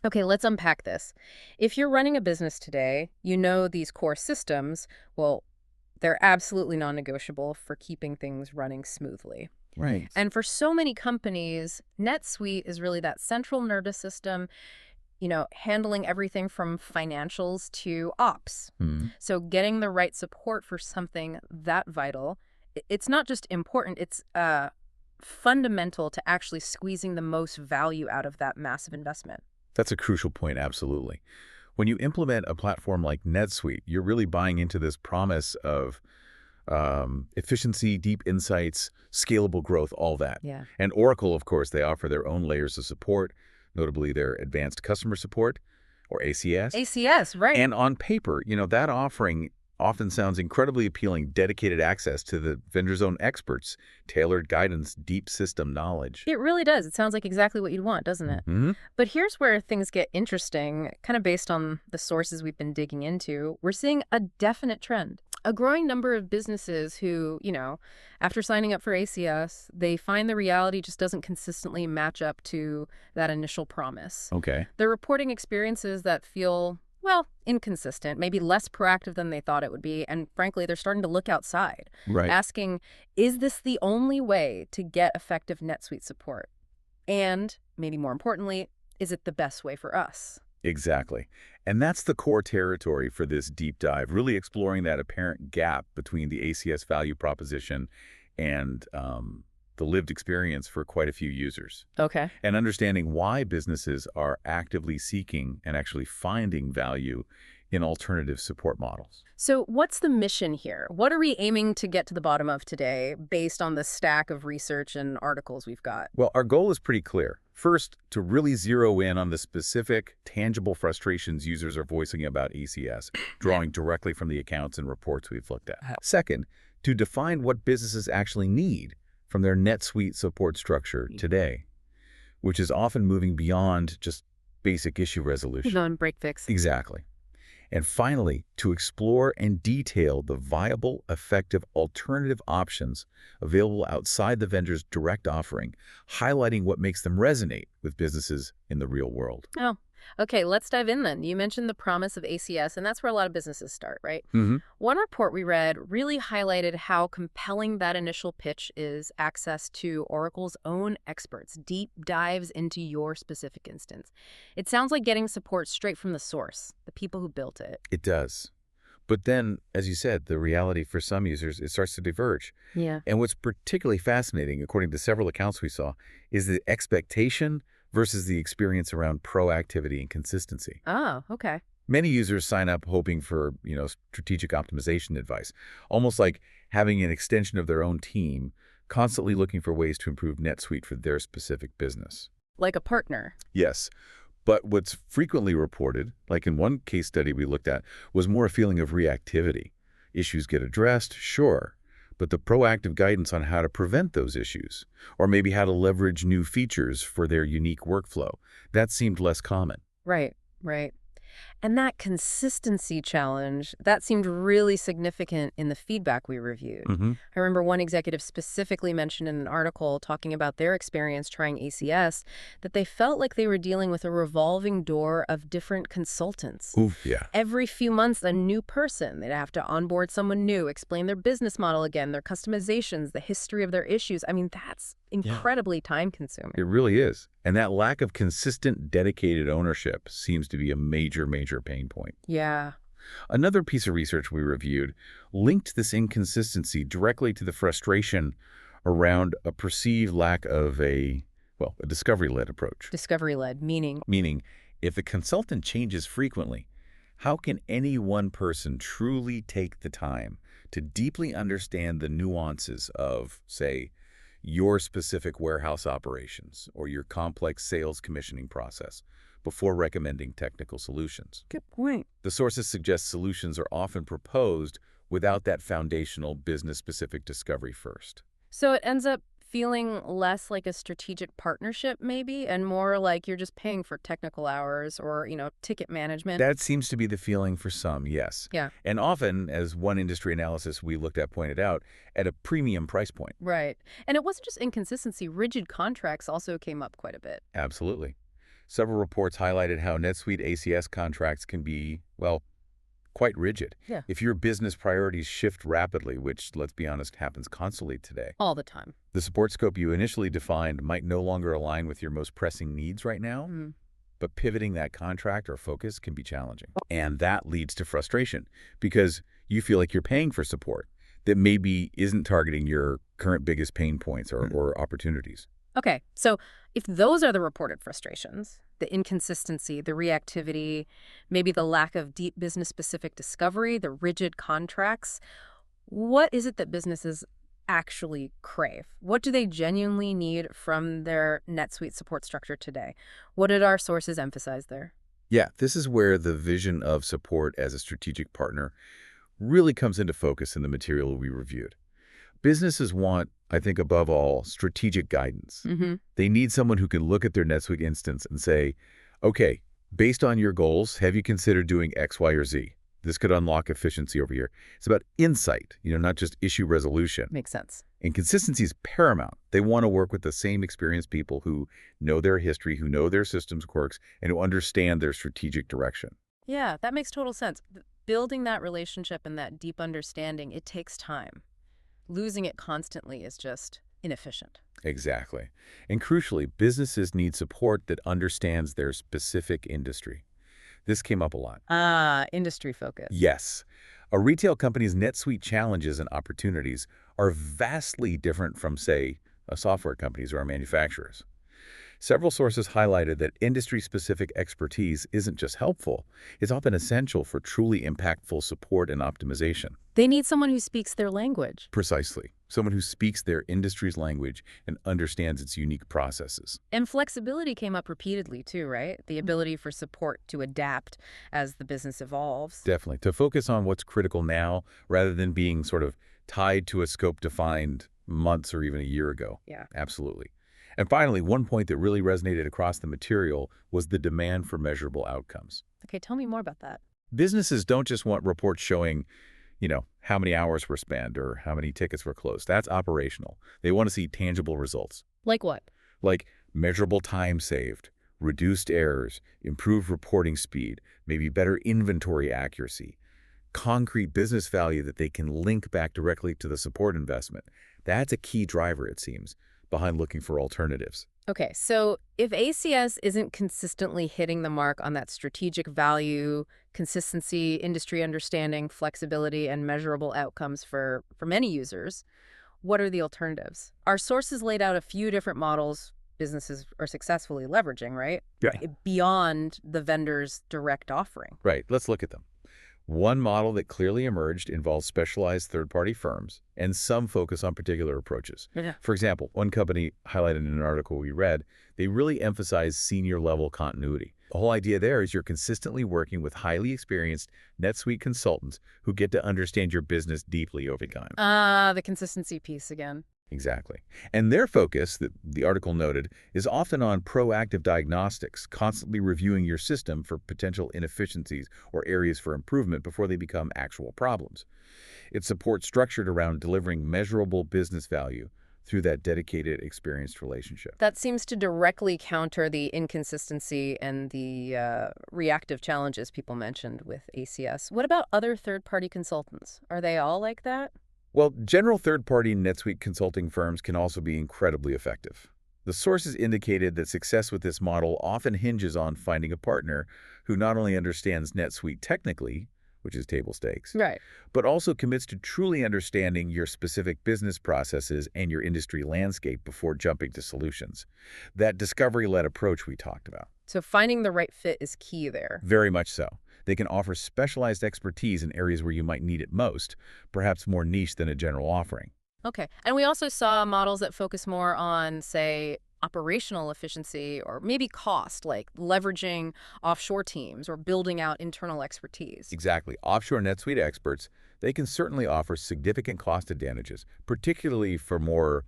Okay, let's unpack this. If you're running a business today, you know these core systems, well, they're absolutely non-negotiable for keeping things running smoothly. Right. And for so many companies, NetSuite is really that central nervous system, handling everything from financials to ops. Hmm. So getting the right support for something that vital, it's not just important, it's fundamental to actually squeezing the most value out of that massive investment. That's a crucial point, absolutely. When you implement a platform like NetSuite, you're really buying into this promise of efficiency, deep insights, scalable growth, all that. Yeah. And Oracle, of course, they offer their own layers of support, notably their Advanced Customer Support, or ACS. ACS, right. And on paper, that offering often sounds incredibly appealing: dedicated access to the vendor's own experts, tailored guidance, deep system knowledge. It really does. It sounds like exactly what you'd want, doesn't it? Hmm. But here's where things get interesting, kind of based on the sources we've been digging into. We're seeing a definite trend. A growing number of businesses who, after signing up for ACS, they find the reality just doesn't consistently match up to that initial promise. Okay. They're reporting experiences that feel, well, inconsistent, maybe less proactive than they thought it would be. And frankly, they're starting to look outside, Right. asking, is this the only way to get effective NetSuite support? And maybe more importantly, is it the best way for us? Exactly. And that's the core territory for this deep dive, really exploring that apparent gap between the ACS value proposition and the lived experience for quite a few users, Okay. and understanding why businesses are actively seeking and actually finding value in alternative support models. So what's the mission here? What are we aiming to get to the bottom of today based on the stack of research and articles we've got? Well, our goal is pretty clear. First, to really zero in on the specific, tangible frustrations users are voicing about ACS, drawing directly from the accounts and reports we've looked at. Second, to define what businesses actually need from their NetSuite support structure today, which is often moving beyond just basic issue resolution. Non-break fix. Exactly. And finally, to explore and detail the viable, effective alternative options available outside the vendor's direct offering, highlighting what makes them resonate with businesses in the real world. Oh, okay. Let's dive in then. You mentioned the promise of ACS, and that's where a lot of businesses start, right? Hmm. One report we read really highlighted how compelling that initial pitch is: access to Oracle's own experts, deep dives into your specific instance. It sounds like getting support straight from the source, the people who built it. It does. But then, as you said, the reality for some users, it starts to diverge. Yeah. And what's particularly fascinating, according to several accounts we saw, is the expectation versus the experience around proactivity and consistency. Oh, okay. Many users sign up hoping for, strategic optimization advice, almost like having an extension of their own team, constantly looking for ways to improve NetSuite for their specific business. Like a partner. Yes, but what's frequently reported, like in one case study we looked at, was more a feeling of reactivity. Issues get addressed, sure, but the proactive guidance on how to prevent those issues, or maybe how to leverage new features for their unique workflow, that seemed less common. Right, right. And that consistency challenge, that seemed really significant in the feedback we reviewed. Hmm. I remember one executive specifically mentioned in an article talking about their experience trying ACS that they felt like they were dealing with a revolving door of different consultants. Ooh, yeah. Every few months, a new person. They'd have to onboard someone new, explain their business model again, their customizations, the history of their issues. I mean, that's incredibly time-consuming. It really is. And that lack of consistent, dedicated ownership seems to be a major, major pain point. Yeah. Another piece of research we reviewed linked this inconsistency directly to the frustration around a perceived lack of a discovery-led approach. Discovery-led, meaning. Meaning, if the consultant changes frequently, how can any one person truly take the time to deeply understand the nuances of, say, your specific warehouse operations or your complex sales commissioning process before recommending technical solutions? Good point. The sources suggest solutions are often proposed without that foundational business-specific discovery first. So it ends up feeling less like a strategic partnership, maybe, and more like you're just paying for technical hours or, ticket management. That seems to be the feeling for some, yes. Yeah. And often, as one industry analysis we looked at pointed out, at a premium price point. Right. And it wasn't just inconsistency. Rigid contracts also came up quite a bit. Absolutely. Several reports highlighted how NetSuite ACS contracts can be, well, quite rigid. Yeah. If your business priorities shift rapidly, which, let's be honest, happens constantly today, All the time. the support scope you initially defined might no longer align with your most pressing needs right now, Mm. but pivoting that contract or focus can be challenging. And that leads to frustration because you feel like you're paying for support that maybe isn't targeting your current biggest pain points or opportunities. Okay, so if those are the reported frustrations, the inconsistency, the reactivity, maybe the lack of deep business-specific discovery, the rigid contracts, what is it that businesses actually crave? What do they genuinely need from their NetSuite support structure today? What did our sources emphasize there? Yeah, this is where the vision of support as a strategic partner really comes into focus in the material we reviewed. Businesses want, I think above all, strategic guidance. Mm-hmm. They need someone who can look at their NetSuite instance and say, okay, based on your goals, have you considered doing X, Y, or Z? This could unlock efficiency over here. It's about insight, not just issue resolution. Makes sense. And consistency is paramount. They want to work with the same experienced people who know their history, who know their system's quirks, and who understand their strategic direction. Yeah, that makes total sense. Building that relationship and that deep understanding, it takes time. Losing it constantly is just inefficient. Exactly. And crucially, businesses need support that understands their specific industry. This came up a lot. Industry focus. Yes. A retail company's NetSuite challenges and opportunities are vastly different from, say, a software company's or a manufacturer's. Several sources highlighted that industry-specific expertise isn't just helpful, it's often essential for truly impactful support and optimization. They need someone who speaks their language. Precisely. Someone who speaks their industry's language and understands its unique processes. And flexibility came up repeatedly too, right? The ability for support to adapt as the business evolves. Definitely. To focus on what's critical now rather than being sort of tied to a scope defined months or even a year ago. Yeah. Absolutely. And finally, one point that really resonated across the material was the demand for measurable outcomes. Okay, tell me more about that. Businesses don't just want reports showing, how many hours were spent or how many tickets were closed. That's operational. They want to see tangible results. Like what? Like measurable time saved, reduced errors, improved reporting speed, maybe better inventory accuracy, concrete business value that they can link back directly to the support investment. That's a key driver, it seems, behind looking for alternatives. Okay, so if ACS isn't consistently hitting the mark on that strategic value, consistency, industry understanding, flexibility, and measurable outcomes for many users, what are the alternatives? Our sources laid out a few different models businesses are successfully leveraging, right? Yeah. Beyond the vendor's direct offering. Right. Let's look at them. One model that clearly emerged involves specialized third-party firms and some focus on particular approaches. Yeah. For example, one company highlighted in an article we read, they really emphasize senior-level continuity. The whole idea there is you're consistently working with highly experienced NetSuite consultants who get to understand your business deeply over time. The consistency piece again. Exactly. And their focus, that the article noted, is often on proactive diagnostics, constantly reviewing your system for potential inefficiencies or areas for improvement before they become actual problems. It's support structured around delivering measurable business value through that dedicated, experienced relationship. That seems to directly counter the inconsistency and the reactive challenges people mentioned with ACS. What about other third-party consultants? Are they all like that? Well, general third-party NetSuite consulting firms can also be incredibly effective. The sources indicated that success with this model often hinges on finding a partner who not only understands NetSuite technically, which is table stakes, Right. but also commits to truly understanding your specific business processes and your industry landscape before jumping to solutions. That discovery-led approach we talked about. So finding the right fit is key there. Very much so. They can offer specialized expertise in areas where you might need it most, perhaps more niche than a general offering. Okay. And we also saw models that focus more on, say, operational efficiency or maybe cost, like leveraging offshore teams or building out internal expertise. Exactly. Offshore NetSuite experts, they can certainly offer significant cost advantages, particularly for more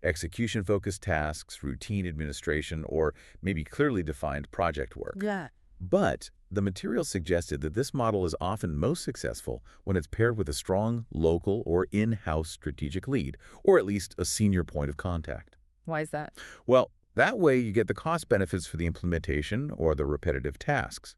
execution-focused tasks, routine administration, or maybe clearly defined project work. Yeah. But the material suggested that this model is often most successful when it's paired with a strong local or in-house strategic lead, or at least a senior point of contact. Why is that? Well, That way, you get the cost benefits for the implementation or the repetitive tasks,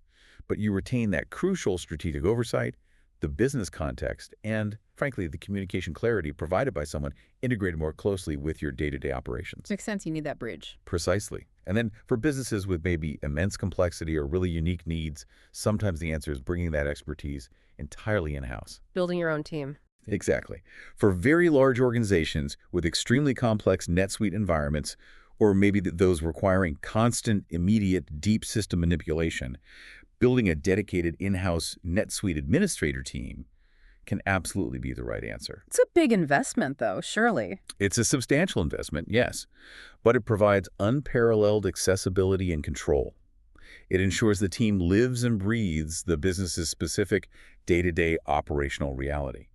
but you retain that crucial strategic oversight, the business context, and, frankly, the communication clarity provided by someone integrated more closely with your day-to-day operations. Makes sense. You need that bridge. Precisely. And then for businesses with maybe immense complexity or really unique needs, sometimes the answer is bringing that expertise entirely in-house. Building your own team. Exactly. For very large organizations with extremely complex NetSuite environments, or maybe those requiring constant, immediate, deep system manipulation, building a dedicated in-house NetSuite administrator team can absolutely be the right answer. It's a big investment, though, surely. It's a substantial investment, yes, but it provides unparalleled accessibility and control. It ensures the team lives and breathes the business's specific day-to-day operational reality.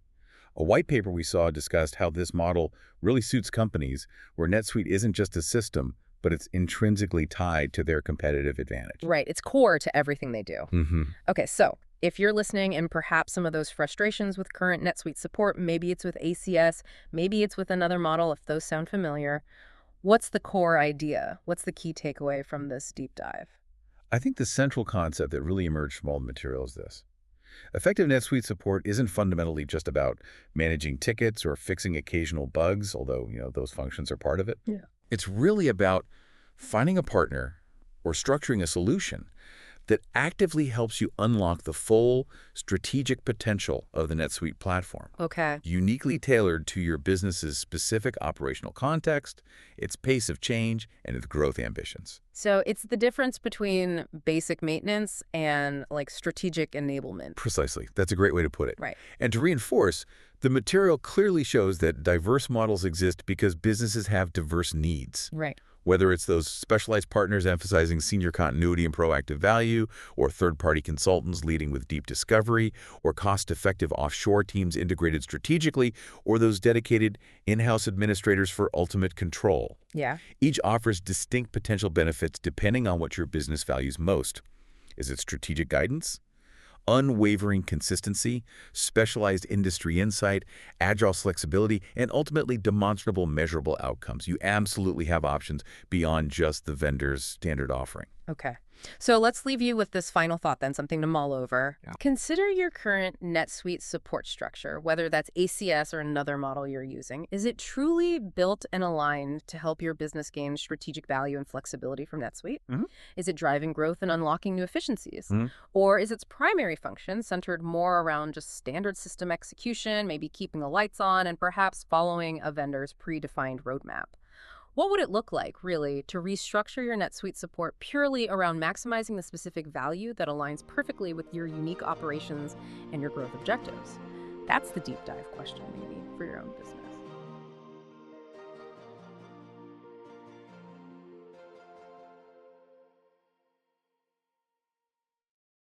A white paper we saw discussed how this model really suits companies where NetSuite isn't just a system, but it's intrinsically tied to their competitive advantage. Right. It's core to everything they do. Okay, so if you're listening and perhaps some of those frustrations with current NetSuite support, maybe it's with ACS, maybe it's with another model, if those sound familiar, what's the core idea? What's the key takeaway from this deep dive? I think the central concept that really emerged from all the material is this. Effective NetSuite support isn't fundamentally just about managing tickets or fixing occasional bugs, although, those functions are part of it. Yeah. It's really about finding a partner or structuring a solution that actively helps you unlock the full strategic potential of the NetSuite platform. Okay. Uniquely tailored to your business's specific operational context, its pace of change, and its growth ambitions. So it's the difference between basic maintenance and strategic enablement. Precisely. That's a great way to put it. Right. And to reinforce, the material clearly shows that diverse models exist because businesses have diverse needs. Right. Whether it's those specialized partners emphasizing senior continuity and proactive value, or third-party consultants leading with deep discovery, or cost-effective offshore teams integrated strategically, or those dedicated in-house administrators for ultimate control. Yeah. Each offers distinct potential benefits depending on what your business values most. Is it strategic guidance? Unwavering consistency, specialized industry insight, agile flexibility, and ultimately demonstrable measurable outcomes. You absolutely have options beyond just the vendor's standard offering. Okay. So let's leave you with this final thought then, something to mull over. Yeah. Consider your current NetSuite support structure, whether that's ACS or another model you're using. Is it truly built and aligned to help your business gain strategic value and flexibility from NetSuite? Is it driving growth and unlocking new efficiencies? Or is its primary function centered more around just standard system execution, maybe keeping the lights on, and perhaps following a vendor's predefined roadmap? What would it look like, really, to restructure your NetSuite support purely around maximizing the specific value that aligns perfectly with your unique operations and your growth objectives? That's the deep dive question, maybe, for your own business.